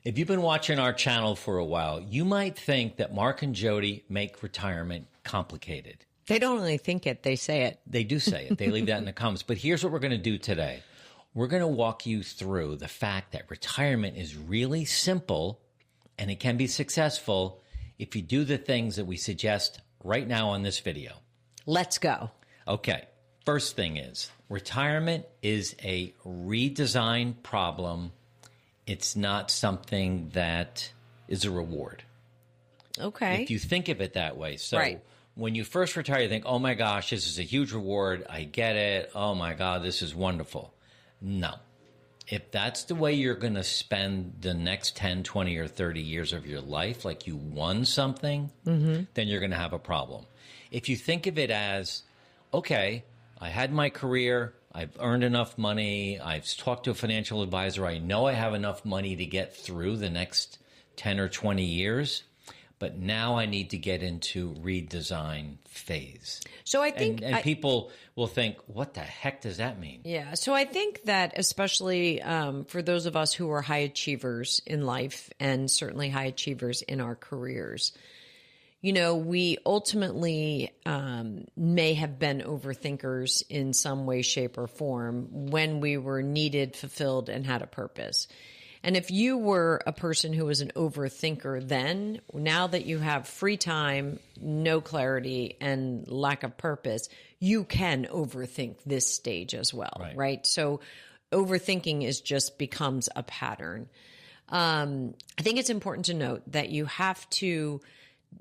If you've been watching our channel for a while, you might think that Mark and Jody make retirement complicated. They don't only think it, they say it. They do say it. They leave that in the comments. But here's what we're going to do today. We're going to walk you through the fact that retirement is really simple and it can be successful if you do the things that we suggest right now on this video. Let's go. Okay. First thing is, retirement is a redesign problem. It's not something that is a reward. Okay. If you think of it that way. So right. When you first retire, you think, oh my gosh, this is a huge reward. I get it. Oh my God, this is wonderful. No. If that's the way you're going to spend the next 10, 20, or 30 years of your life, like you won something, then you're going to have a problem. If you think of it as, okay, I had my career, I've earned enough money, I've talked to a financial advisor, I know I have enough money to get through the next 10 or 20 years, but now I need to get into redesign phase. So I think... And people will think, what the heck does that mean? Yeah, so I think that especially for those of us who are high achievers in life and certainly high achievers in our careers, you know, we ultimately may have been overthinkers in some way, shape, or form when we were needed, fulfilled, and had a purpose. And if you were a person who was an overthinker then, now that you have free time, no clarity, and lack of purpose, you can overthink this stage as well, right? So overthinking is just becomes a pattern. I think it's important to note that you have to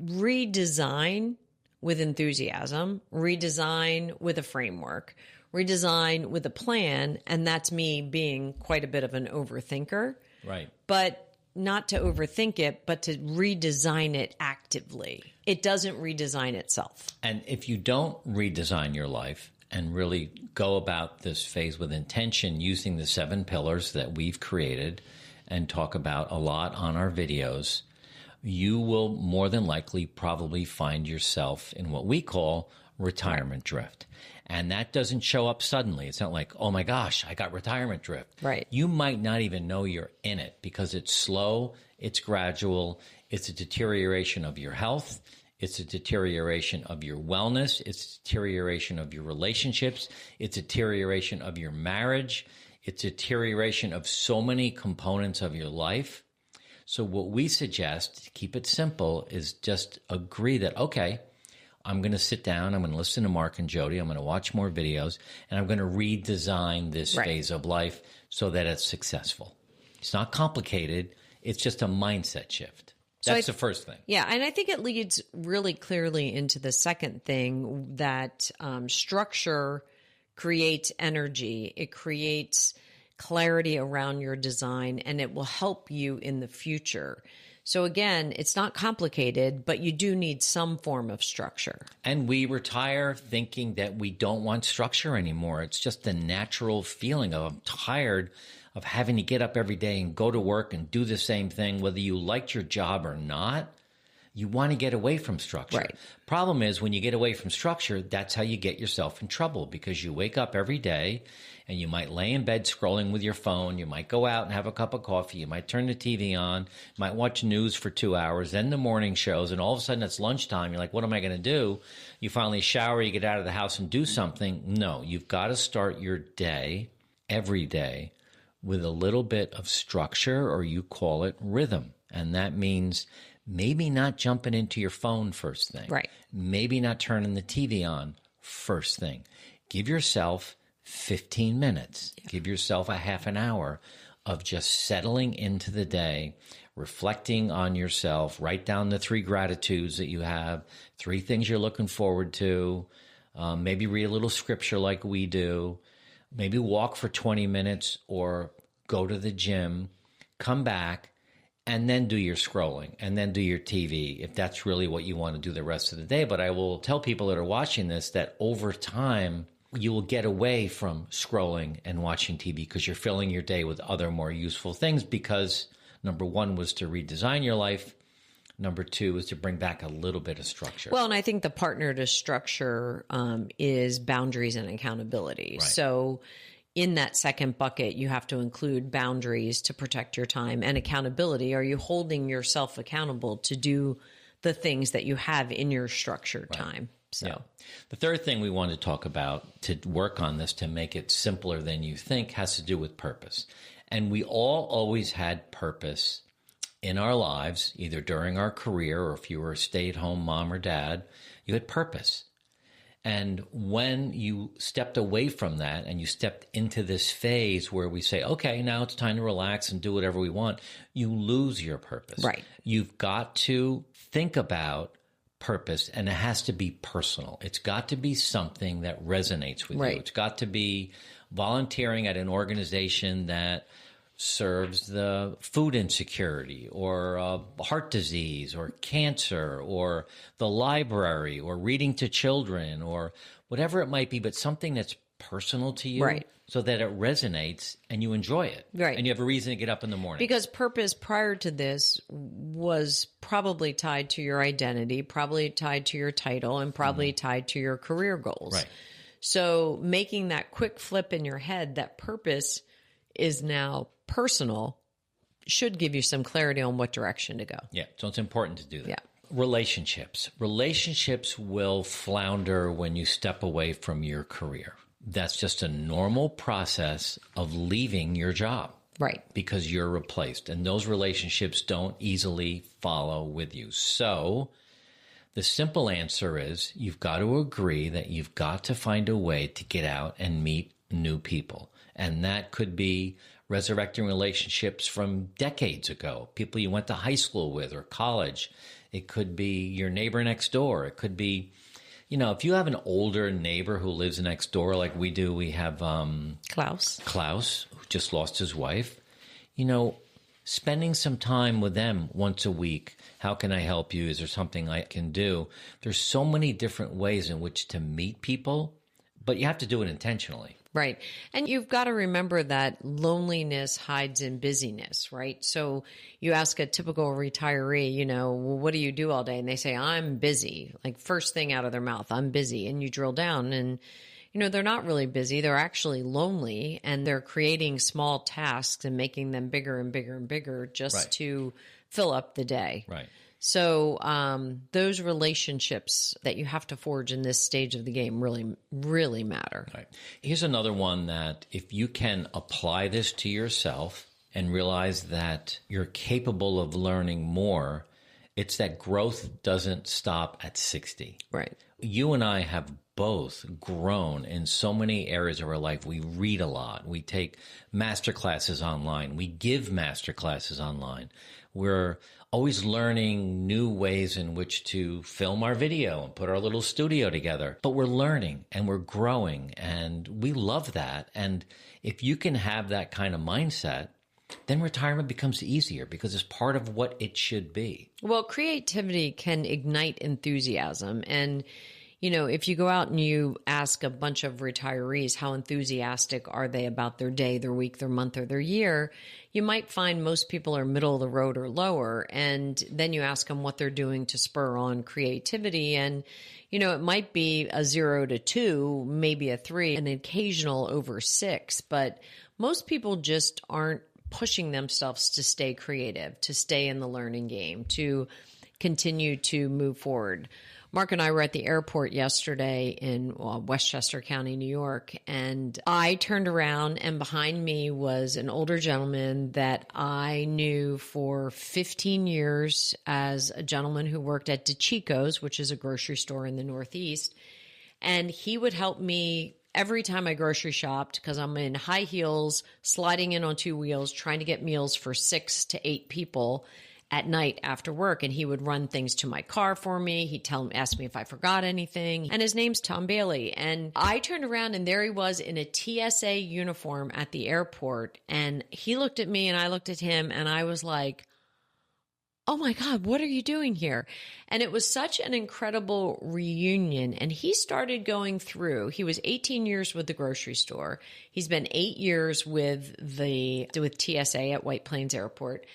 redesign with enthusiasm, redesign with a framework, redesign with a plan, and that's me being quite a bit of an overthinker. Right. But not to overthink it, but to redesign it actively. It doesn't redesign itself. And if you don't redesign your life and really go about this phase with intention using the 7 pillars that we've created and talk about a lot on our videos, you will more than likely probably find yourself in what we call retirement drift. And that doesn't show up suddenly. It's not like, oh my gosh, I got retirement drift. Right. You might not even know you're in it because it's slow, it's gradual, it's a deterioration of your health, it's a deterioration of your wellness, it's a deterioration of your relationships, it's a deterioration of your marriage, it's a deterioration of so many components of your life. So what we suggest, to keep it simple, is just agree that, okay, I'm going to sit down, I'm going to listen to Mark and Jody, I'm going to watch more videos, and I'm going to redesign this phase of life so that it's successful. It's not complicated. It's just a mindset shift. That's the first thing. Yeah, and I think it leads really clearly into the second thing, that structure creates energy. It creates clarity around your design, and it will help you in the future. So again, it's not complicated, but you do need some form of structure. And we retire thinking that we don't want structure anymore. It's just a natural feeling of, I'm tired of having to get up every day and go to work and do the same thing, whether you liked your job or not. You want to get away from structure. Right. Problem is, when you get away from structure, that's how you get yourself in trouble, because you wake up every day and you might lay in bed scrolling with your phone. You might go out and have a cup of coffee. You might turn the TV on, might watch news for 2 hours, then the morning shows, and all of a sudden it's lunchtime. You're like, what am I going to do? You finally shower, you get out of the house and do something. No, you've got to start your day, every day, with a little bit of structure, or you call it rhythm. And that means maybe not jumping into your phone first thing. Right. Maybe not turning the TV on first thing. Give yourself 15 minutes. Yeah. Give yourself a half an hour of just settling into the day, reflecting on yourself. Write down the 3 gratitudes that you have, 3 things you're looking forward to. Maybe read a little scripture like we do. Maybe walk for 20 minutes or go to the gym, come back, and then do your scrolling, and then do your TV, if that's really what you want to do the rest of the day. But I will tell people that are watching this that over time, you will get away from scrolling and watching TV because you're filling your day with other more useful things, because number 1 was to redesign your life. Number 2 is to bring back a little bit of structure. Well, and I think the partner to structure is boundaries and accountability. Right. So, in that second bucket, you have to include boundaries to protect your time and accountability. Are you holding yourself accountable to do the things that you have in your structured time? So yeah. The third thing we want to talk about to work on this to make it simpler than you think has to do with purpose. And we all always had purpose in our lives, either during our career or if you were a stay-at-home mom or dad, you had purpose. And when you stepped away from that and you stepped into this phase where we say, okay, now it's time to relax and do whatever we want, you lose your purpose. Right. You've got to think about purpose, and it has to be personal. It's got to be something that resonates with you. It's got to be volunteering at an organization that serves the food insecurity or heart disease or cancer or the library or reading to children or whatever it might be, but something that's personal to you so that it resonates and you enjoy it. Right. And you have a reason to get up in the morning. Because purpose prior to this was probably tied to your identity, probably tied to your title, and probably tied to your career goals. Right. So making that quick flip in your head that purpose is now personal should give you some clarity on what direction to go. Yeah, so it's important to do that. Yeah. Relationships will flounder when you step away from your career. That's just a normal process of leaving your job. Right. Because you're replaced, and those relationships don't easily follow with you. So the simple answer is you've got to agree that you've got to find a way to get out and meet new people. And that could be resurrecting relationships from decades ago, people you went to high school with or college. It could be your neighbor next door. It could be, if you have an older neighbor who lives next door like we do, we have Klaus, who just lost his wife. Spending some time with them once a week. How can I help you? Is there something I can do? There's so many different ways in which to meet people, but you have to do it intentionally. Right. And you've got to remember that loneliness hides in busyness, right? So you ask a typical retiree, well, what do you do all day? And they say, I'm busy. Like first thing out of their mouth, I'm busy. And you drill down and, they're not really busy. They're actually lonely, and they're creating small tasks and making them bigger and bigger and bigger just to fill up the day. Right. So those relationships that you have to forge in this stage of the game really, really matter. Right. Here's another one that if you can apply this to yourself and realize that you're capable of learning more, it's that growth doesn't stop at 60. Right. You and I have both grown in so many areas of our life. We read a lot. We take master classes online. We give master classes online. We're always learning new ways in which to film our video and put our little studio together. But we're learning and we're growing, and we love that. And if you can have that kind of mindset, then retirement becomes easier because it's part of what it should be. Well, creativity can ignite enthusiasm. And if you go out and you ask a bunch of retirees how enthusiastic are they about their day, their week, their month, or their year, you might find most people are middle of the road or lower. And then you ask them what they're doing to spur on creativity. And, it might be a 0 to 2, maybe a 3, an occasional over 6. But most people just aren't pushing themselves to stay creative, to stay in the learning game, to continue to move forward. Mark and I were at the airport yesterday in Westchester County, New York, and I turned around and behind me was an older gentleman that I knew for 15 years as a gentleman who worked at DeChico's, which is a grocery store in the Northeast. And he would help me every time I grocery shopped because I'm in high heels, sliding in on 2 wheels, trying to get meals for 6 to 8 people at night after work, and he would run things to my car for me. He'd ask me if I forgot anything. And his name's Tom Bailey. And I turned around and there he was in a TSA uniform at the airport. And he looked at me and I looked at him and I was like, oh my God, what are you doing here? And it was such an incredible reunion. And he started going through, he was 18 years with the grocery store. He's been 8 years with TSA at White Plains Airport.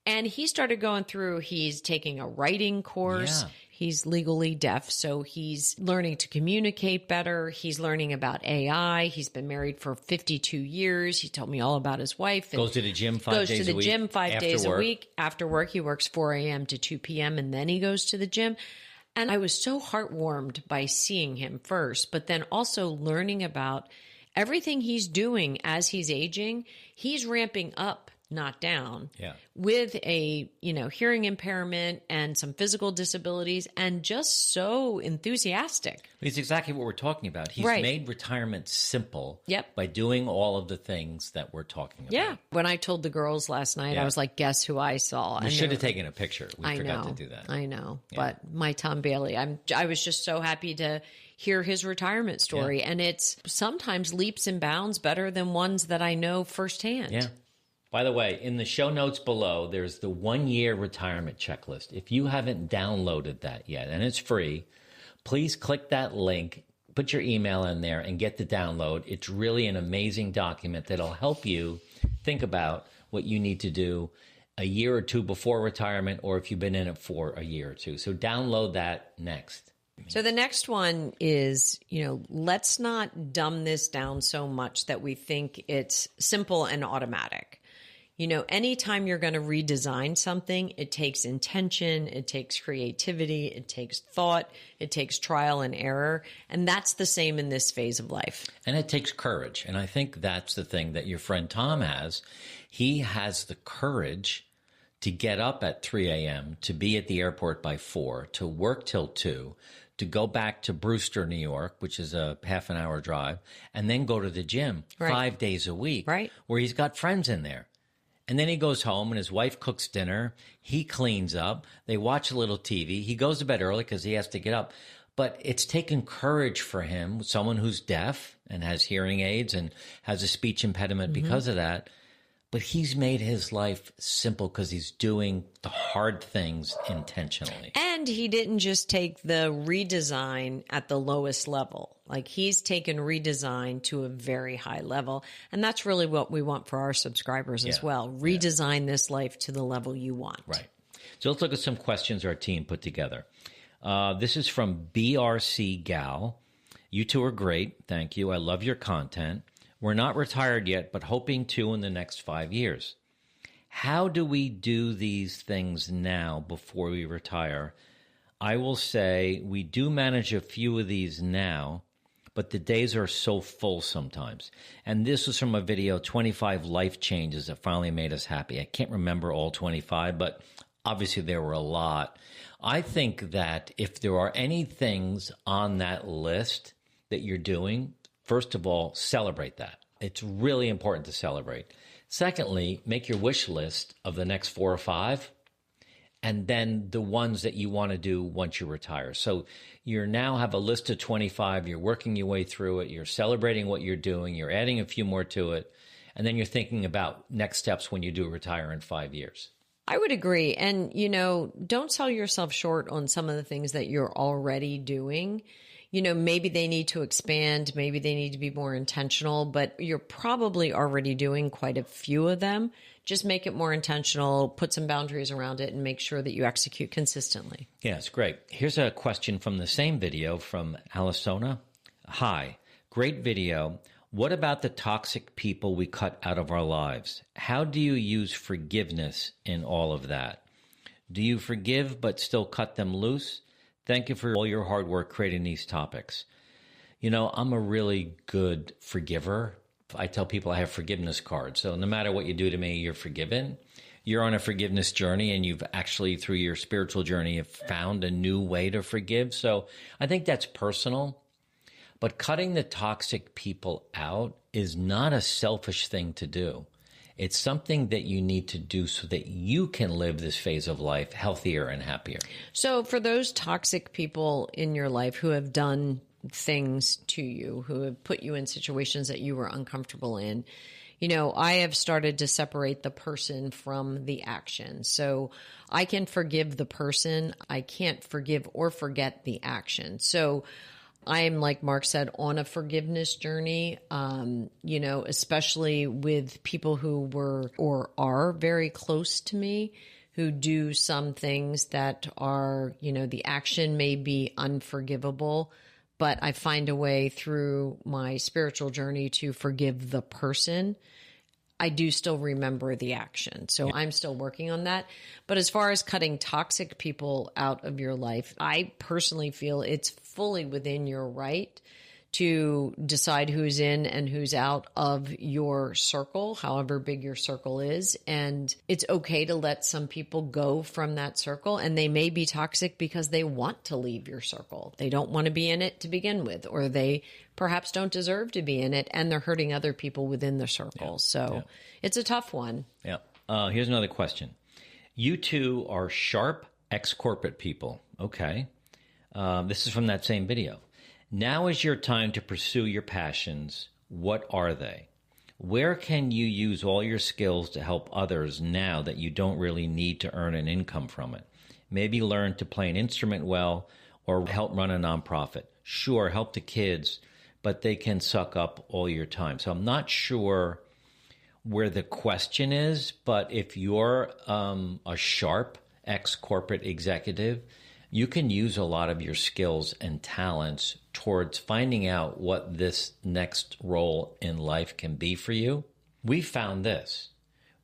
And he started going through, he's taking a writing course. Yeah. He's legally deaf, so he's learning to communicate better. He's learning about AI. He's been married for 52 years. He told me all about his wife. Goes to the gym 5 days a week. Goes to the gym 5 days a work. week. After work, he works 4 a.m. to 2 p.m., and then he goes to the gym. And I was so heartwarmed by seeing him first, but then also learning about everything he's doing as he's aging. He's ramping up, not down, with a, hearing impairment and some physical disabilities, and just so enthusiastic. It's exactly what we're talking about. He's made retirement simple by doing all of the things that we're talking about. Yeah. When I told the girls last night, I was like, guess who I saw? You should have taken a picture. We forgot to do that. I know. Yeah. But my Tom Bailey, I was just so happy to hear his retirement story. And it's sometimes leaps and bounds better than ones that I know firsthand. Yeah. By the way, in the show notes below, there's the 1-year retirement checklist. If you haven't downloaded that yet, and it's free, please click that link, put your email in there, and get the download. It's really an amazing document that'll help you think about what you need to do a year or two before retirement, or if you've been in it for a year or two. So download that next. So the next one is, let's not dumb this down so much that we think it's simple and automatic. Anytime you're going to redesign something, it takes intention, it takes creativity, it takes thought, it takes trial and error. And that's the same in this phase of life. And it takes courage. And I think that's the thing that your friend Tom has. He has the courage to get up at 3 a.m., to be at the airport by 4, to work till 2, to go back to Brewster, New York, which is a half an hour drive, and then go to the gym 5 days a week, where he's got friends in there. And then he goes home and his wife cooks dinner. He cleans up. They watch a little TV. He goes to bed early because he has to get up. But it's taken courage for him, someone who's deaf and has hearing aids and has a speech impediment because of that. But he's made his life simple because he's doing the hard things intentionally. And he didn't just take the redesign at the lowest level. Like, he's taken redesign to a very high level. And that's really what we want for our subscribers as well. Redesign this life to the level you want. Right. So let's look at some questions our team put together. This is from BRC Gal. You two are great. Thank you. I love your content. We're not retired yet, but hoping to in the next 5 years. How do we do these things now before we retire? I will say we do manage a few of these now, but the days are so full sometimes. And this was from a video, 25 life changes that finally made us happy. I can't remember all 25, but obviously there were a lot. I think that if there are any things on that list that you're doing, first of all, celebrate that. It's really important to celebrate. Secondly, make your wish list of the next 4 or 5, and then the ones that you want to do once you retire. So you now have a list of 25. You're working your way through it. You're celebrating what you're doing. You're adding a few more to it. And then you're thinking about next steps when you do retire in 5 years. I would agree. And, don't sell yourself short on some of the things that you're already doing. Maybe they need to expand, maybe they need to be more intentional, but you're probably already doing quite a few of them. Just make it more intentional, put some boundaries around it, and make sure that you execute consistently. Yes, great. Here's a question from the same video from Alisona. Hi, great video. What about the toxic people we cut out of our lives? How do you use forgiveness in all of that? Do you forgive but still cut them loose? Thank you for all your hard work creating these topics. I'm a really good forgiver. I tell people I have forgiveness cards. So no matter what you do to me, you're forgiven. You're on a forgiveness journey, and you've actually, through your spiritual journey, have found a new way to forgive. So I think that's personal. But cutting the toxic people out is not a selfish thing to do. It's something that you need to do so that you can live this phase of life healthier and happier. So for those toxic people in your life who have done things to you, who have put you in situations that you were uncomfortable in, I have started to separate the person from the action. So I can forgive the person. I can't forgive or forget the action. So I'm, like Mark said, on a forgiveness journey, especially with people who were or are very close to me, who do some things that are, the action may be unforgivable, but I find a way through my spiritual journey to forgive the person. I do still remember the action. So I'm still working on that. But as far as cutting toxic people out of your life, I personally feel it's fully within your right to decide who's in and who's out of your circle, however big your circle is. And it's okay to let some people go from that circle. And they may be toxic because they want to leave your circle. They don't want to be in it to begin with, or they perhaps don't deserve to be in it, and they're hurting other people within the circle. It's a tough one. Yeah. Here's another question. You two are sharp ex-corporate people. Okay. This is from that same video. Now is your time to pursue your passions. What are they? Where can you use all your skills to help others now that you don't really need to earn an income from it? Maybe learn to play an instrument well or help run a nonprofit. Sure, help the kids, but they can suck up all your time. So I'm not sure where the question is, but if you're a sharp ex-corporate executive, you can use a lot of your skills and talents towards finding out what this next role in life can be for you. We found this.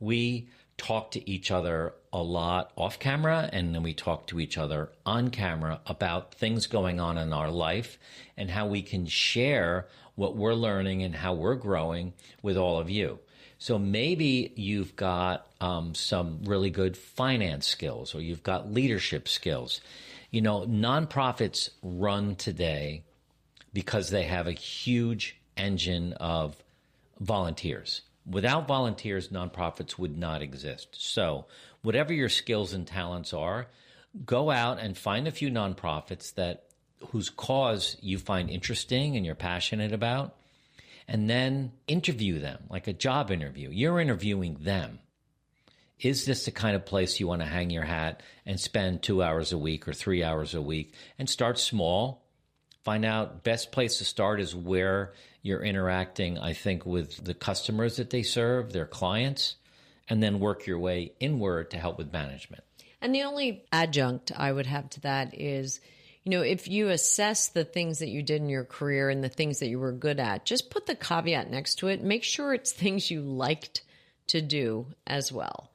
We talk to each other a lot off camera, and then we talk to each other on camera about things going on in our life and how we can share what we're learning and how we're growing with all of you. So maybe you've got some really good finance skills, or you've got leadership skills. Nonprofits run today because they have a huge engine of volunteers. Without volunteers, nonprofits would not exist. So whatever your skills and talents are, go out and find a few nonprofits whose cause you find interesting and you're passionate about, and then interview them like a job interview. You're interviewing them. Is this the kind of place you want to hang your hat and spend 2 hours a week or 3 hours a week? And start small. Find out best place to start is where you're interacting, I think, with the customers that they serve, their clients, and then work your way inward to help with management. And the only adjunct I would have to that is, if you assess the things that you did in your career and the things that you were good at, just put the caveat next to it. Make sure it's things you liked to do as well.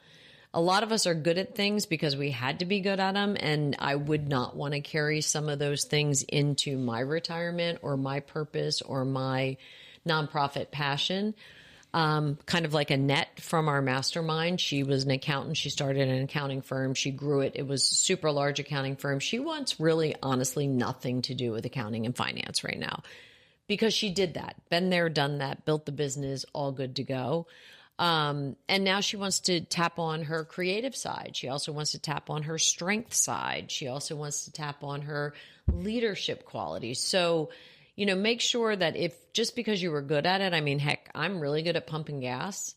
A lot of us are good at things because we had to be good at them, and I would not want to carry some of those things into my retirement or my purpose or my nonprofit passion. Kind of like Annette from our mastermind. She was an accountant. She started an accounting firm. She grew it. It was a super large accounting firm. She wants really, honestly, nothing to do with accounting and finance right now because she did that. Been there, done that, built the business, all good to go. And now she wants to tap on her creative side. She also wants to tap on her strength side. She also wants to tap on her leadership qualities. So, make sure that just because you were good at it, heck, I'm really good at pumping gas.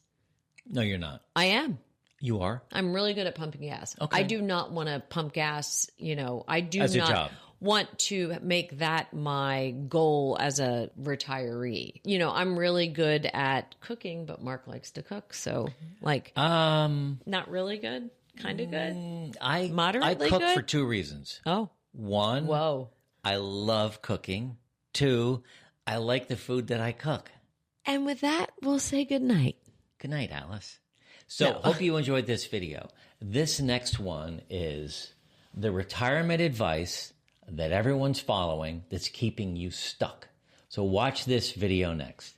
No, you're not. I am. You are? I'm really good at pumping gas. Okay. I do not want to pump gas. I do as not a job. Want to make that my goal as a retiree. I'm really good at cooking, but Mark likes to cook. So not really good, kind of good. Moderately I cook good? for two reasons. Oh. One, whoa. I love cooking. Two, I like the food that I cook. And with that, we'll say good night. Good night, Alice. So hope you enjoyed this video. This next one is the retirement advice that everyone's following that's keeping you stuck. So watch this video next.